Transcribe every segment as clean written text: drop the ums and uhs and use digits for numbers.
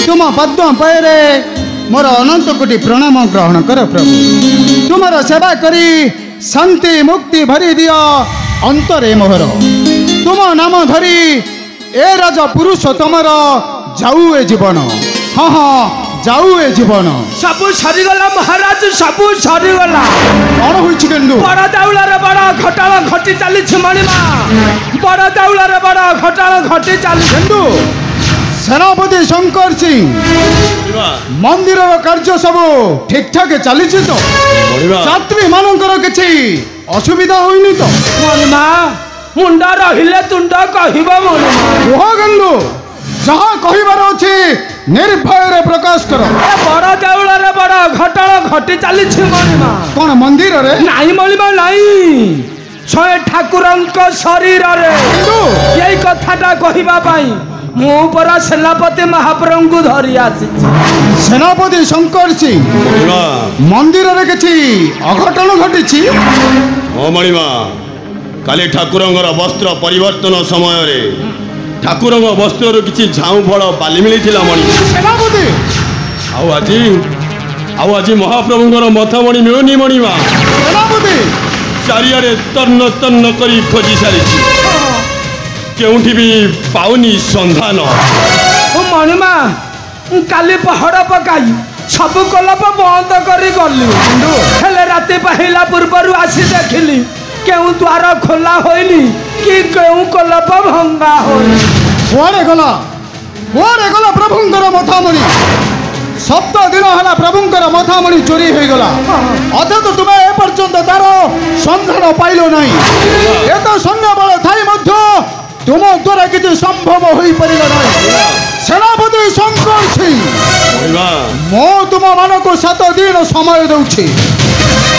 तुम पद्म पाए मोर अनंत कोटि प्रणाम ग्रहण कर प्रभु। तुमर सेवा करी शांति मुक्ति भरी दियो अंतरे मोहर। तुम नाम धरी ए राज पुरुष तुमर जाऊ ए जीवन। हाँ हाँ जाऊ ए जीवन। सबू सरीगला महाराज सबू सरीगला। कौन हुई केन्दु बड़ दाउलार बड़ घटाल घटी चली मणिमा। बड़ दाउलार बड़ घटाल घटी चली केन्दु सेनापति शंकर सिंह मंदिर कार्य सब ठीक ठाक चली तो यात्री मानकर किसी असुविधा होइनी तो मणिमा मुंडा रहिले तुंड कहब मणिमा गंदु जहाँ कहबार अच्छी निर्भय प्रकाश कर। बड़ देउलर बड़ घटाल घटी चली मणिमा कौन मंदिर रे नाई मणिमा नाई छे ठाकुर शरीर यही कथाटा कहवाई मु परा सेनापति महाप्रभु को धरी आसी। सेनापति शंकर सिंह मंदिर रे किछि अघटन घटी मणिमा काली ठाकुर वस्त्र परिवर्तन समय रे ठाकुर वस्त्र किसी झाऊ फल बाली मिली सेनापति आज महाप्रभुर मथमणि मिलुनी मणिमा सेनापति चारिआडे तन्न तन्न करी खोजी सारी केउठी भी पाउनी संधान। मणिमा काली पहड़ पकाई सब कलप बंद करी गली हेले राति पहला पूर्वर आसी देखिली केउ द्वार खोला होइनी कि केउ कलप भंगा होइनी। कुआड़े गला प्रभुंकर मथामणि 7 दिन है प्रभुंकर मथामणि चोरी हो गला अथच तुम्हें ए पर्यंत तार संधान पाइल नहीं। एत सैन्य बल थाई तुम द्वारा किसी संभव हो पार नहीं। सेनापति शंकर सिंह मो तुम मान को 7 दिन समय दूची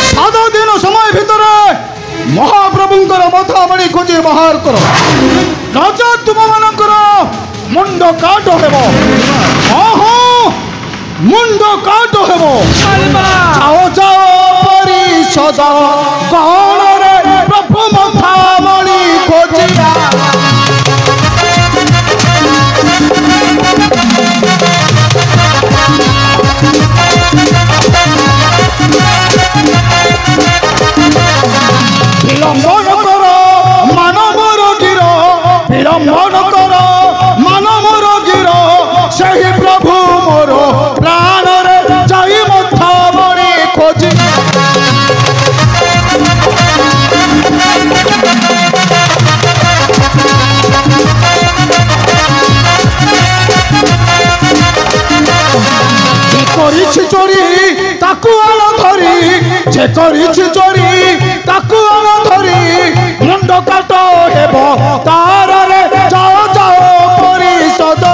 7 दिन समय भितर महाप्रभुंकर मथामणि खोजी बाहर कर राजा तुम मानकर मुंड काट हेब। हाँ हाँ मुंड काट हेब। जाओ जाओ परिषद कौन रे प्रभु मथामणि खोजिया विलंबन कर मानवर गिर विलंबन कर मानवर गिर सही प्रभु मोर प्राण रे जाई मथामणि खोजी। चोरी ताकू आन धरी जे करिछि चोरी ताकू आन धरी मुंड काट हेब तार रे जाओ जाओ परिषद।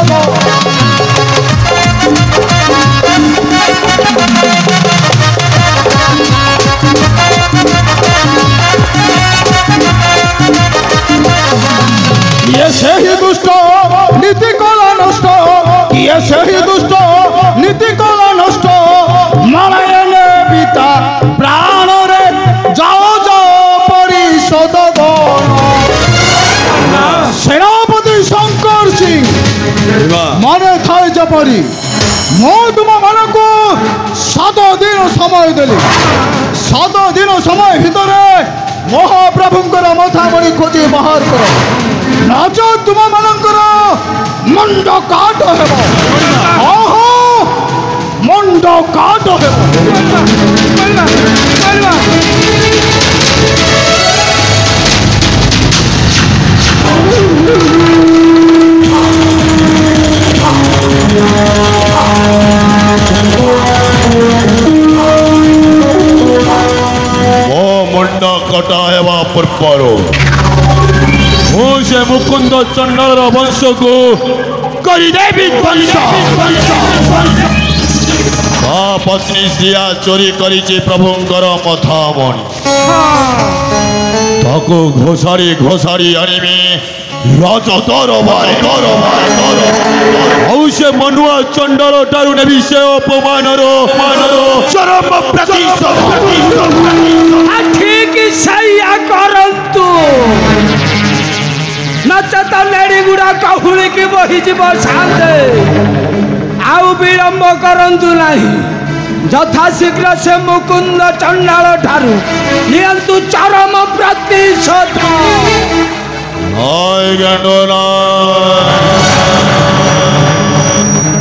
ये से ही दुष्ट नीति कला नष्ट ये से ही दुष्ट नीति कला नष्ट मलयने पिता प्राण रे जाओ जाओ परिषद। सेनापति शंकर सिंह मने थाए जपरी मो तुम मान को 7 दिन समय देली 7 दिन समय भितर महाप्रभुंकर मथामणि खोजी बाहर कर राजा तुम मानकर मुंड काट हेब। हाँ हाँ मुंड काट मुंड कटा हेबा पूर्वर से मुकुंद चंडल वंश को करदेवी पत्नी सिया चोरी करी प्रभुंकर मथामणि ताको घोषारी घोषारी आनिबे राज दरबार से मनुआ चंडल ठारू नेबी से अपमानर चरम प्रतिशोध ठीक सैया करंतु नचत लेडी गुड़ा कहूली की बही जीव शांत आउ विलंब करंतु नहीं यथाशीघ्र से मुकुंद चंडाल ठारू नियंतु चरम प्रतिशोध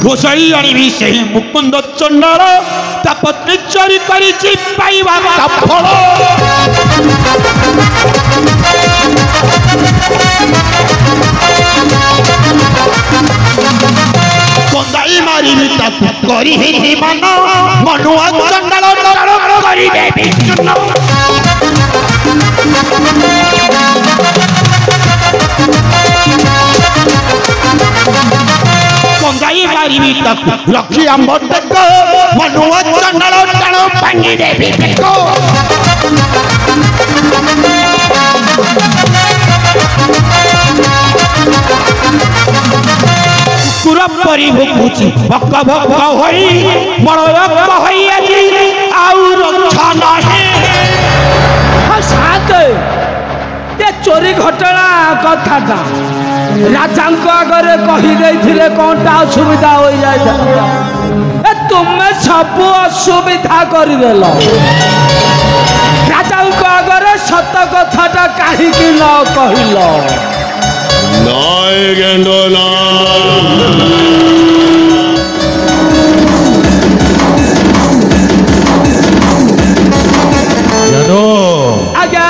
घोषाई आनिबी सेही मुकुंद चंडाल ता पत्नी चोरी करिछि पाइबा सफल कंदाई मारिबी ताकू करी ही मन मनुआ चंडाल करी देबी चुन कंदाई मारिबी ताकू रखी आंबर तक मनुआ चंडाल टाण भांगी देबी को कुरप परी भुकुची भक्क भक्क होई मळयक होई आजी आउ रक्षा नाही साथ ये चोरी घटना कथाटा राजा आगे कही देथिले कोनटा असुविधा हो जाए तुम्हें सब असुविधा करदेल राजा आगे सत कथाटा कहीं न कहल नाय गेंडो ना गेंडो आज्ञा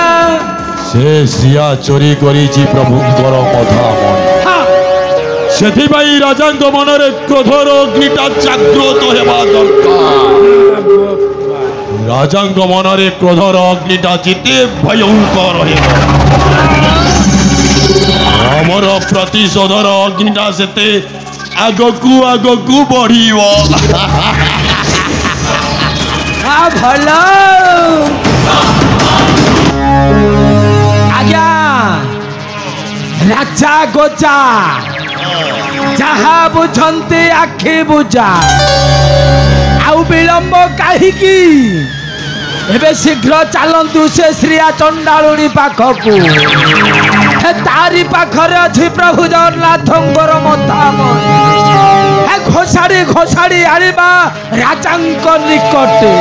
से श्रिया चोरी करिछि प्रभुंकर कथा मन सेथिबाई राजांक मनरे क्रोधर अग्निटा जागृत हेबा दरकार राजांक मनरे क्रोधर अग्निटा जिते भयंकर हेबा अमर प्रतिशोधर अग्निटा सेते आगकू आगकू बढ़िबो भल आज्ञा राजा गोचा जहाँ बुझंती आखि बुझा आउ विलंब कहीं एबे शीघ्र चलतु से श्रिया चंडालुणी पाखकू तारी पाखरे अच्छी प्रभु जगन्नाथंकर मथामणि घोषाड़ी घोषाड़ी आनिबा राजांक निकटे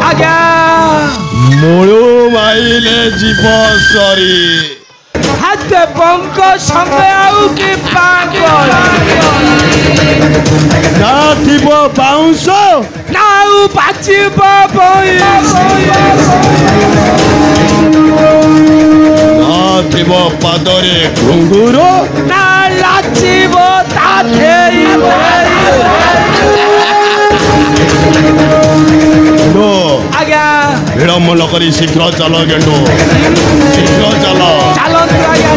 आज्ञा मोळो माइले जीव सरी हाथे बंक संगे आउ कि पागल ना थिबो बाउंस नाउ बाचिब बई ना थिबो पादरे घुंगुरो ना लाचिब ताथेई नो आज्ञा विलंब न करी शीघ्र चलो गेंडो शीघ्र चलो चलतु आज्ञा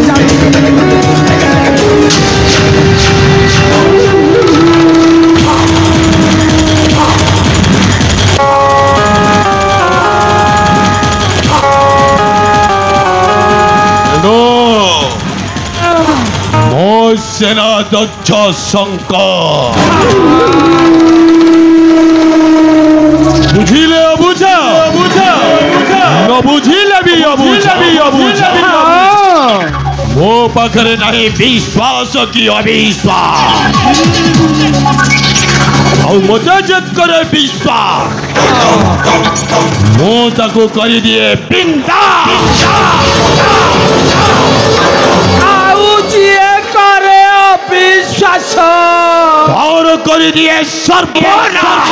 मो सेनाध्यक्ष शंकर बुझिले बुझा बुझा न बुझिले भी अबुझा मो पाखरे नहीं विश्वास की अविश्वास और मते जत करे विश्वास मो ताको करी दिए बिंदा आउ जिए करे अविश्वास और करी दिए सर्वनाश